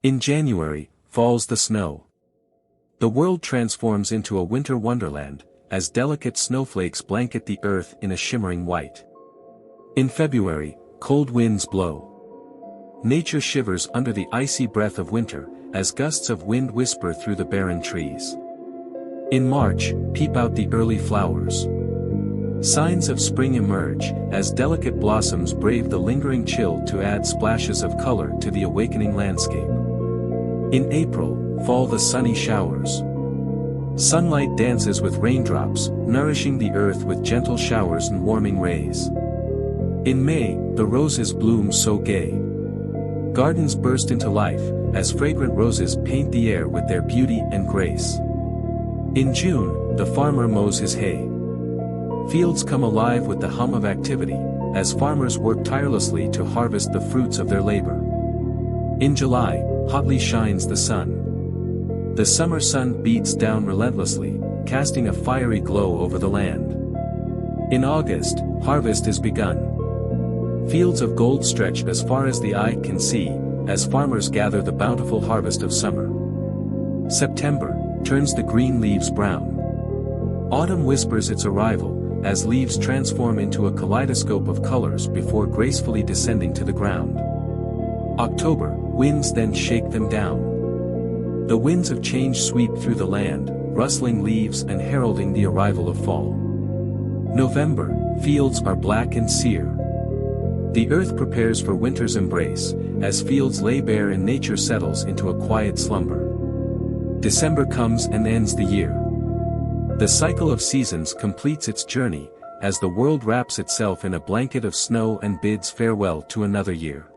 In January, falls the snow. The world transforms into a winter wonderland, as delicate snowflakes blanket the earth in a shimmering white. In February, cold winds blow. Nature shivers under the icy breath of winter, as gusts of wind whisper through the barren trees. In March, peep out the early flowers. Signs of spring emerge, as delicate blossoms brave the lingering chill to add splashes of color to the awakening landscape. In April, fall the sunny showers. Sunlight dances with raindrops, nourishing the earth with gentle showers and warming rays. In May, the roses bloom so gay. Gardens burst into life, as fragrant roses paint the air with their beauty and grace. In June, the farmer mows his hay. Fields come alive with the hum of activity, as farmers work tirelessly to harvest the fruits of their labor. In July, hotly shines the sun. The summer sun beats down relentlessly, casting a fiery glow over the land. In August, harvest is begun. Fields of gold stretch as far as the eye can see, as farmers gather the bountiful harvest of summer. September turns the green leaves brown. Autumn whispers its arrival, as leaves transform into a kaleidoscope of colors before gracefully descending to the ground. October, winds then shake them down. The winds of change sweep through the land, rustling leaves and heralding the arrival of fall. November, fields are black and sere. The earth prepares for winter's embrace, as fields lay bare and nature settles into a quiet slumber. December comes and ends the year. The cycle of seasons completes its journey, as the world wraps itself in a blanket of snow and bids farewell to another year.